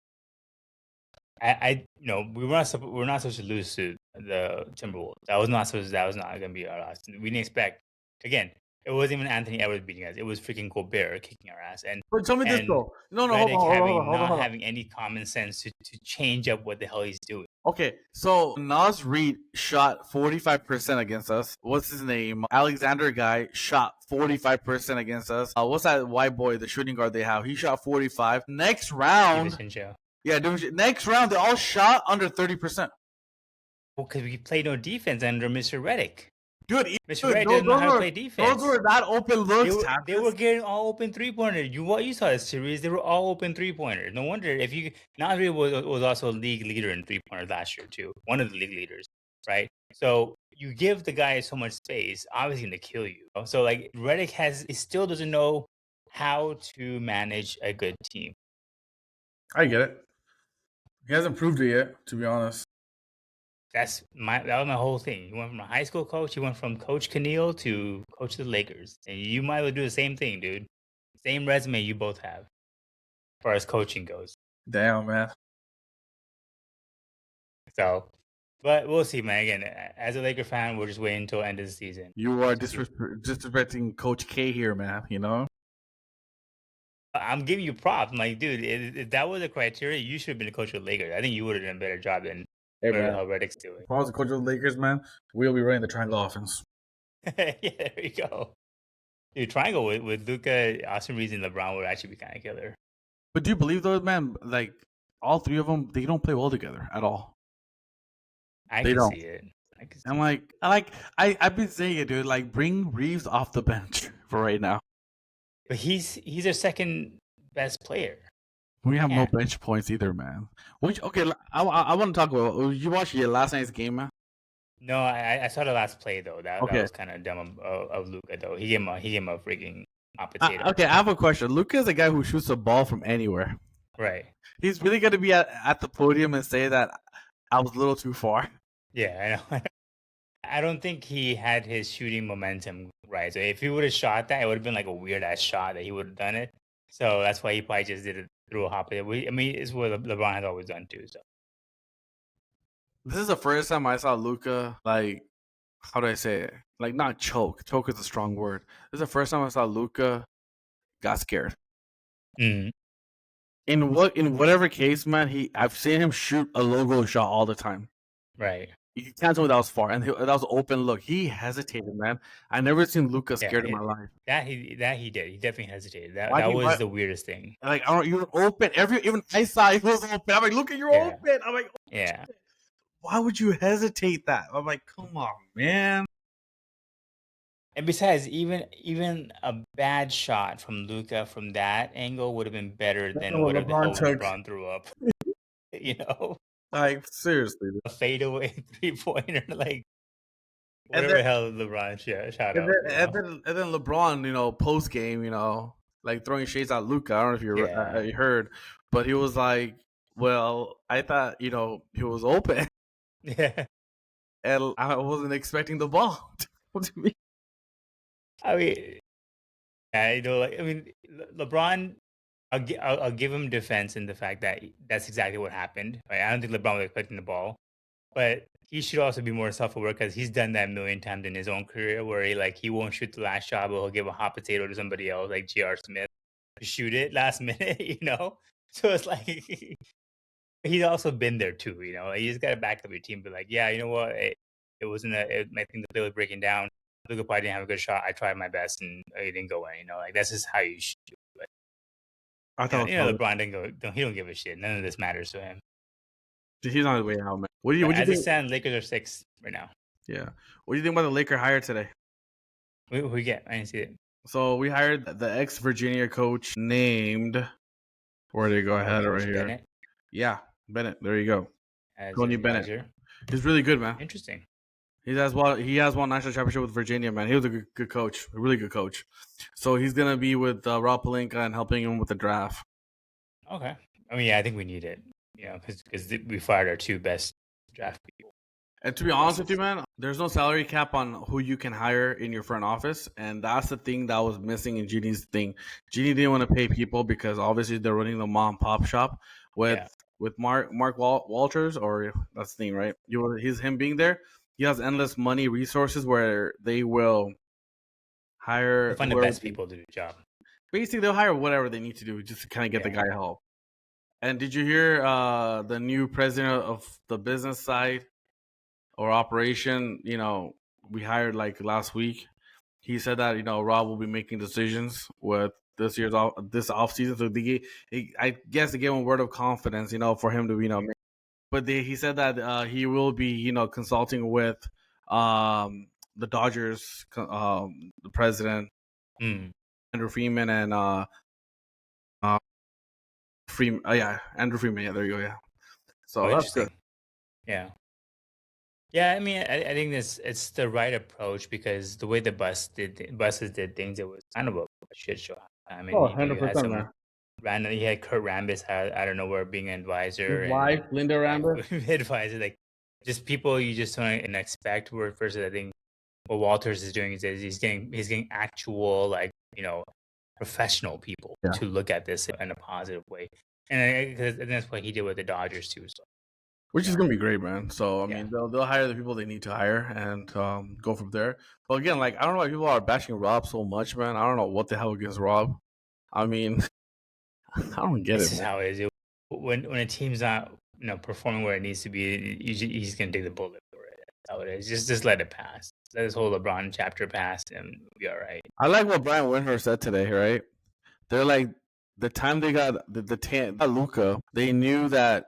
we're not supposed to lose to the Timberwolves. That was not going to be our loss. We didn't expect. Again, it wasn't even Anthony Edwards beating us. It was freaking Gobert kicking our ass. But tell me this And though. No, hold Redick on, not hold on. having any common sense to change up what the hell he's doing. Okay, so Nas Reed shot 45% against us. What's his name? Alexander guy shot 45% against us. What's that white boy, the shooting guard they have? He shot 45. Next round, next round they all shot under 30%. Well, because we played no defense under Mr. Redick. Dude, Mr. Redick doesn't know how to play defense. Those were not open looks. They were getting all open 3-pointers. You saw the series; they were all open 3-pointers. No wonder Nasri was also a league leader in 3-pointers last year too. One of the league leaders, right? So you give the guy so much space, obviously going to kill you. So like Redick he still doesn't know how to manage a good team. I get it. He hasn't proved it yet, to be honest. That was my whole thing. You went from a high school coach, you went from Coach Keneal to coach of the Lakers. And you might as well do the same thing, dude. Same resume you both have as far as coaching goes. Damn, man. So, but we'll see, man. Again, as a Laker fan, we're just waiting until the end of the season. You are disrespecting Coach K here, man, you know? I'm giving you props. I'm like, dude, if that was a criteria, you should have been a coach of the Lakers. I think you would have done a better job than how Redick's doing. If I was a coach of the Lakers, man, we'll be running the triangle offense. Yeah, there you go. Dude, triangle with Luka, Austin Reeves, and LeBron would actually be kind of killer. But do you believe those, man? Like, all three of them, they don't play well together at all. I can see it. I've been saying it, dude. Like, bring Reeves off the bench for right now. But he's their second best player. We have no bench points either, man. Okay, I want to talk about. You watched your last night's game, man? No, I saw the last play though. That was kind of dumb of Luka though. He gave him a freaking potato. Okay, I have a question. Luka is a guy who shoots the ball from anywhere. Right. He's really gonna be at the podium and say that I was a little too far. Yeah, I know. I don't think he had his shooting momentum right. So if he would have shot that, it would have been like a weird ass shot that he would have done it. So that's why he probably just did it through a hop. I mean, it's what LeBron has always done too. So this is the first time I saw Luka, like, how do I say it? Like, not choke. Choke is a strong word. This is the first time I saw Luka got scared. Mm-hmm. In whatever case, man, I've seen him shoot a logo shot all the time. Right. You can't tell me that was far, and that was an open look. He hesitated, man. I never seen Luka scared in my life. That he did. He definitely hesitated. That was the weirdest thing. Like, you're open. Even I saw it was open. I'm like, Luka, you're open. I'm like, yeah. Why would you hesitate that? I'm like, come on, man. And besides, even a bad shot from Luka from that angle would have been better than whatever the hell LeBron threw up. You know? Like, seriously. A fadeaway 3-pointer, like whatever the hell LeBron shot up. And then LeBron, post game, like throwing shades at Luka. I don't know if you heard, but he was like, well, I thought, he was open. Yeah. And I wasn't expecting the ball to me. I mean, LeBron, I'll give him defense in the fact that that's exactly what happened. Right? I don't think LeBron was expecting the ball, but he should also be more self-aware because he's done that a million times in his own career where he won't shoot the last shot, but he'll give a hot potato to somebody else like J.R. Smith to shoot it last minute, So it's like he's also been there too, You just got to back up your team, but like, yeah, you know what? It wasn't I think the play was breaking down. Luka probably didn't have a good shot. I tried my best and it didn't go in. That's just how you shoot. But, I thought LeBron didn't go. He don't give a shit. None of this matters to him. He's on his way out, man. What do you think? As it stands, Lakers are 6 right now. Yeah. What do you think about the Laker hire today? Who we get? I didn't see it. So we hired the ex-Virginia coach named. Where did he go? Ahead right here. Bennett? Yeah, Bennett. There you go. Tony Bennett. He's really good, man. Interesting. He has won national championship with Virginia, man. He was a good coach, a really good coach. So he's gonna be with Rob Pelinka and helping him with the draft. Okay. I mean, yeah, I think we need it. because we fired our two best draft people. And to be honest with you, man, there's no salary cap on who you can hire in your front office, and that's the thing that was missing in Genie's thing. Genie didn't want to pay people because obviously they're running the mom and pop shop with Yeah. Mark Walters, or that's the thing, right? He's him being there. He has endless money resources where they will hire They'll find the best people to do the job. Basically, they'll hire whatever they need to do just to kind of get the guy help. And did you hear the new president of the business side or operation? We hired like last week. He said that Rob will be making decisions with this off season. So I guess they gave him a word of confidence, for him to But he said that he will be consulting with the Dodgers, the president, Andrew Freeman, and Freeman. Andrew Freeman. Yeah, there you go. Yeah. So that's good. Yeah. Yeah, I mean, I think it's the right approach because the way the buses did things, it was kind of a shit show. I mean, 100%, man. Randomly, he had Kurt Rambis out of nowhere being an advisor. His wife, Linda Rambis. Advisor, like just people you just don't expect. Versus, I think what Walters is doing is he's getting actual professional people to look at this in a positive way, and that's what he did with the Dodgers too. So. Which is gonna be great, man. So I mean, they'll hire the people they need to hire and go from there. But again, I don't know why people are bashing Rob so much, man. I don't know what the hell against Rob. I mean, I don't get this it. This is how it is. When a team's not performing where it needs to be, he's gonna take the bullet for it. That's how it is. Just let it pass. Let this whole LeBron chapter pass, and we'll be all right. I like what Brian Windhorst said today. Right? They're like the time they got the Luka, they knew that.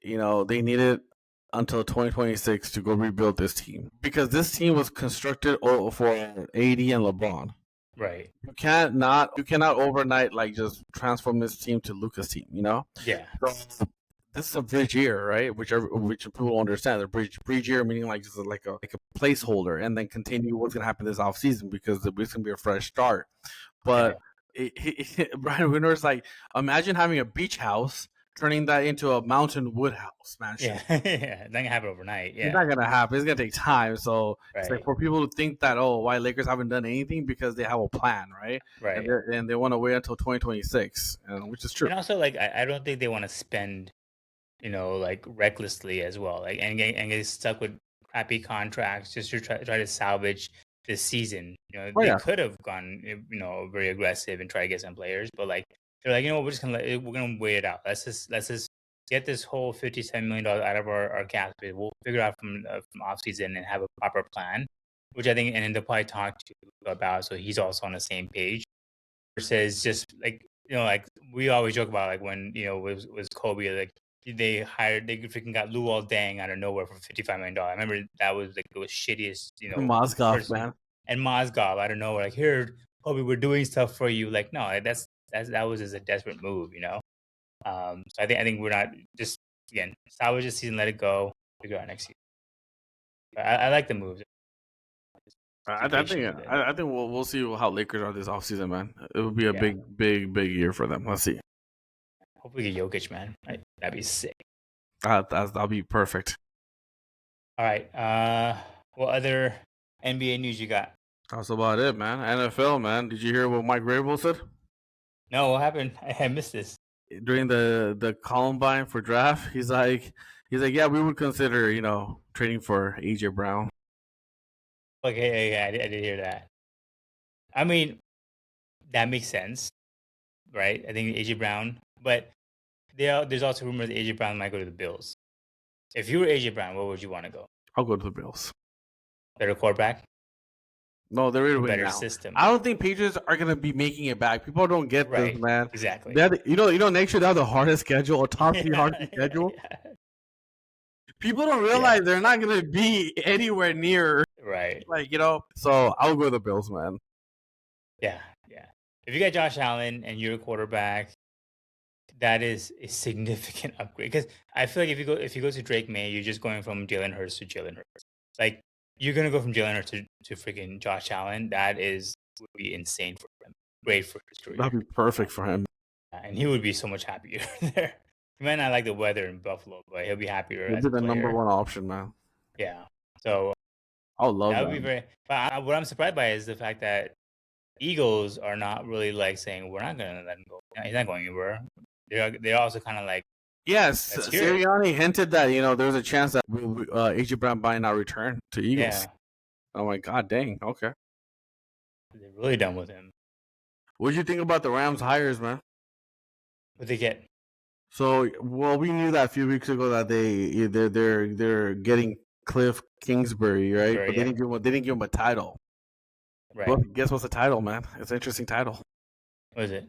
They needed until 2026 to go rebuild this team because this team was constructed for AD and LeBron. Right. You cannot overnight just transform this team to Luka's team. Yeah. So, this is a bridge year, right? Which people understand. The bridge year meaning just like a placeholder, and then continue what's gonna happen this offseason because it's gonna be a fresh start. But Brian Windhorst imagine having a beach house. Turning that into a mountain wood house, man. Yeah, yeah, not gonna happen overnight. Yeah, it's not gonna happen. It's gonna take time. So it's for people to think that why Lakers haven't done anything because they have a plan, right? Right. And they want to wait until 2026, which is true. And also, I don't think they want to spend, recklessly as well, and get stuck with crappy contracts just to try to salvage this season. They could have gone, very aggressive and try to get some players, but they're like, we're gonna wait it out. Let's just get this whole $57 million out of our cap space. We'll figure it out from off season and have a proper plan, which I think, and then they'll probably talk to about, so he's also on the same page. Versus just we always joke about when was Kobe they freaking got Luol Deng out of nowhere for $55 million. I remember that was the shittiest Mozgov man and Mozgov out of nowhere here Kobe, we're doing stuff for you. No, that was just a desperate move, So I think we're not just again salvage this season, let it go, figure out next season. I like the moves. I think we'll see how Lakers are this offseason, man. It will be a big year for them. Let's see. Hopefully get Jokic, man. That'd be sick. That'll be perfect. All right. What other NBA news you got? That's about it, man. NFL, man. Did you hear what Mike Vrabel said? No, what happened? I missed this. During the Columbine for draft, he's like, yeah, we would consider, trading for AJ Brown. Okay, yeah, I did hear that. I mean, that makes sense, right? I think AJ Brown, but there's also rumors that AJ Brown might go to the Bills. If you were AJ Brown, where would you want to go? I'll go to the Bills. Better quarterback? No, they're in a better system. I don't think Patriots are gonna be making it back. People don't get this, man. Exactly. Next year they have the hardest schedule, or top 3 hardest schedule. Yeah. People don't realize they're not gonna be anywhere near. Right. So I'll go to the Bills, man. Yeah. If you got Josh Allen and you're a quarterback, that is a significant upgrade. Because I feel like if you go to Drake May, you're just going from Jalen Hurts to Jalen Hurts. You're gonna go from Jalen Hurts to freaking Josh Allen. That would be insane for him. Great for his career. That'd be perfect for him. And he would be so much happier there. He might not like the weather in Buffalo, but he'll be happier He'll as be a the number player. one option, man. Yeah. So I would love that would be that. very. But what I'm surprised by is the fact that Eagles are not really like saying we're not going to let him go. He's not going anywhere. They're also kind of like, Yes, let's hear it. Sirianni hinted that there's a chance that AJ Brown might not return to Eagles. Yeah, I'm like, God dang, okay. they're really done with him. What did you think about the Rams hires, man? What they get? So, well, we knew that a few weeks ago that they're getting Cliff Kingsbury, right? But Kingsbury, yeah, they didn't give him a title. right. Well, guess what's the title, man? It's an interesting title. What is it?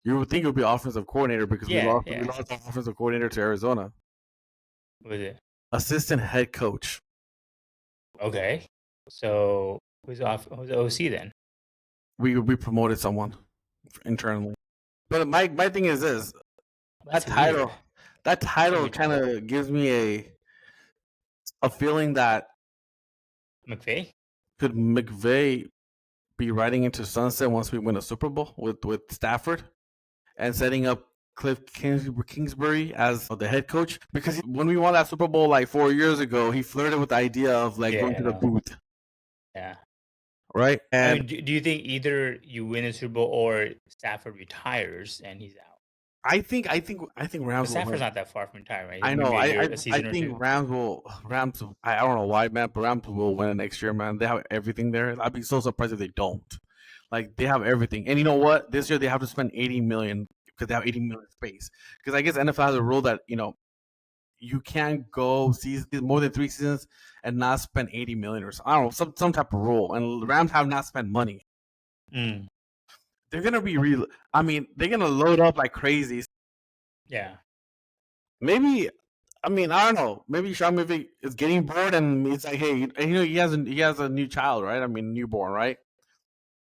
You would think it would be offensive coordinator because Yeah, we yeah. lost the offensive coordinator to Arizona. What is it? Assistant head coach. Okay. So who's the OC then? We promoted someone internally. But my thing is this: That's that weird. title that title Weird kind title. of gives me a feeling that McVay? could McVay be riding into sunset once we win a Super Bowl with Stafford and setting up Kingsbury as the head coach, because when we won that Super Bowl like 4 years ago, he flirted with the idea of like Yeah, going I to the know. booth, Yeah. right? I And mean, do you think either you win a Super Bowl or Stafford retires and he's out? I think But Rams will Stafford's win. not that far from retirement. I know. Maybe a year, a I season or think two. Rams. I don't know why, man, but Rams will win next year, man. They have everything there. I'd be so surprised if they don't. Like they have everything, and you know what? This year they have to spend 80 million because they have 80 million space. Because I guess NFL has a rule that you can't go season more than 3 seasons and not spend 80 million or so. I don't know, some type of rule. And Rams have not spent money. Mm, They're gonna be real. I mean, they're gonna load up like crazy. yeah. Maybe. I mean, I don't know. Maybe Sean McVay is getting bored, and it's like, hey, he has a new child, right? I mean, newborn, right?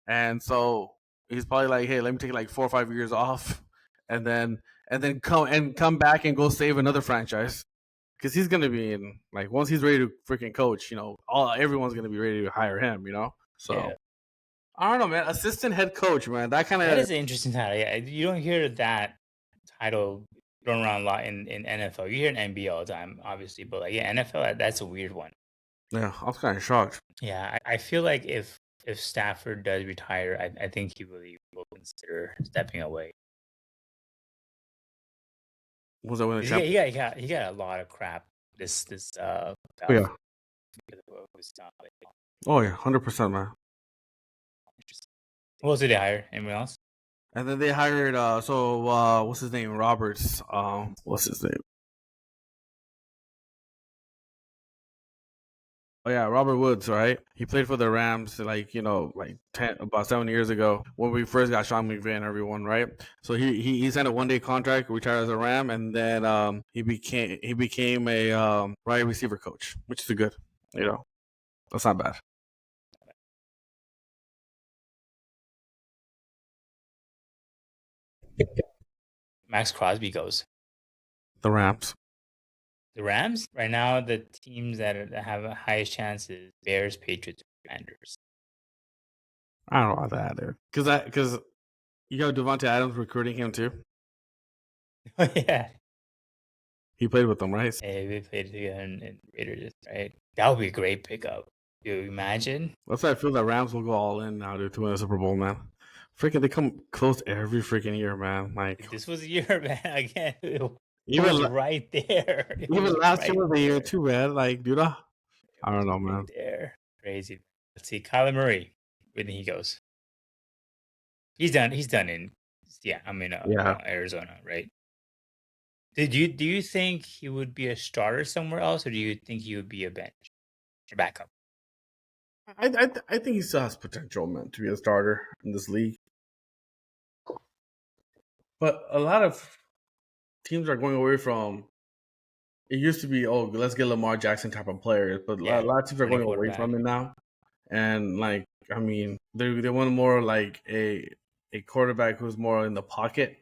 And so he's probably like, hey, let me take like 4 or 5 years off, and then come back and go save another franchise because he's gonna be in like once he's ready to freaking coach, all everyone's gonna be ready to hire him, So Yeah. I don't know, man. Assistant head coach, man. That kind That of is an interesting title. Yeah. You don't hear that title thrown around a lot in NFL. You hear in NBA all the time, obviously, but like, yeah, NFL, that's a weird one. yeah. I was kind of shocked. Yeah, I feel like if Stafford does retire, I think he really will consider stepping away. Was that when the 'Cause champ? he got a lot of crap Oh yeah. was not like, Oh yeah. 100%, man. interesting. Who else did they hire? Anyone else? And then they hired what's his name? Roberts. What's his name? Oh yeah, Robert Woods, right? He played for the Rams, like about 7 years ago when we first got Sean McVay and everyone, right? So he signed a 1 day contract, retired as a Ram, and then he became a wide receiver coach, which is good. That's not bad. Max Crosby goes. The Rams. The Rams right now, the teams that have the highest chances: Bears, Patriots, Commanders. I don't know about that, dude. Because you got Devontae Adams recruiting him too. Oh yeah, He played with them, right? hey, they played together in Raiders, right? That would be a great pickup. Do you imagine? That's why I feel the Rams will go all in now, dude, to win the Super Bowl, man. Freaking, they come close every freaking year, man. Like This was a year, man. Again, it was even right there. It even was last year right was a year there. too, man. Like, dude, I It was don't know, right man. there. Crazy. Let's see. Kyler Murray. Where did he goes? He's done. He's done in. Yeah, I mean, Yeah, Arizona, right? Do you think he would be a starter somewhere else, or do you think he would be a bench or backup? I think he still has potential, man, to be a starter in this league. But a lot of teams are going away from. It used to be, oh, let's get Lamar Jackson type of players, but a Yeah, lot of teams are running going away quarterback. from it now. And like, I mean, they want more like a quarterback who's more in the pocket.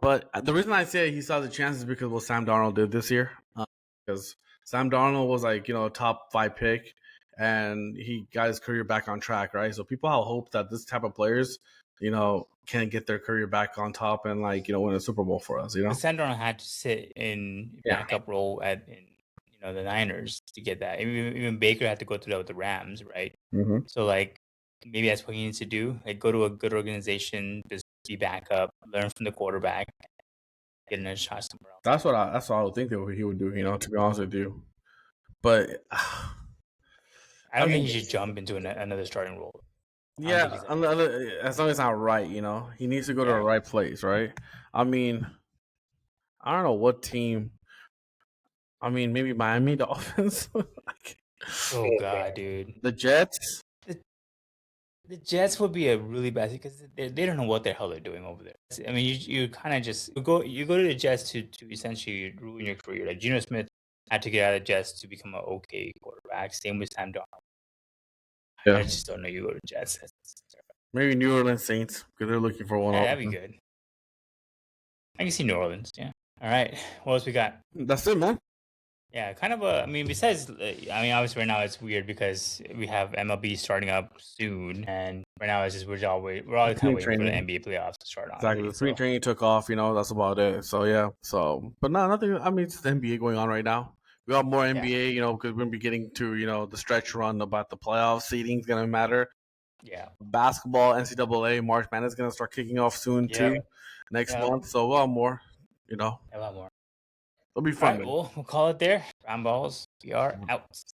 But the reason I say he saw the chances is because what Sam Darnold did this year. Because Sam Darnold was like, a top 5 pick, and he got his career back on track, right? So people have hope that this type of players can't get their career back on top and win a Super Bowl for us. But Sandron had to sit in Yeah. backup role the Niners to get that. Even Baker had to go through that with the Rams, right? Mm-hmm. So maybe that's what he needs to do. Go to a good organization, just be backup, learn from the quarterback, get another shot somewhere else. That's what I would think that he would do. To be honest with you, but I don't think he should jump into another starting role. Yeah, as long as it's not right, he needs to go to the right place, right? I mean, I don't know what team. I mean, maybe Miami Dolphins. Oh God, dude. The Jets. The Jets would be a really bad because they don't know what the hell they're doing over there. I mean, you kind of just you go to the Jets to essentially ruin your career. Like Geno Smith had to get out of the Jets to become an okay quarterback. Same with Sam Darnold. Yeah. I just don't know. You go to Jets. Maybe New Orleans Saints because they're looking for one. Yeah, that'd be good. I can see New Orleans. Yeah. All right. What else we got? That's it, man. Yeah, kind of besides, obviously right now it's weird because we have MLB starting up soon, and right now it's just we're all kind of waiting for the NBA playoffs to start on. Exactly, the spring training took off. That's about it. So yeah, but no, nothing. I mean, it's the NBA going on right now. We got more NBA, because we're gonna be getting to the stretch run about the playoff seeding is gonna matter. Yeah, basketball, NCAA, March Madness is gonna start kicking off soon too, next month. So a lot more. A lot more. It'll be fun. All right, we'll call it there. Brown balls. We are out.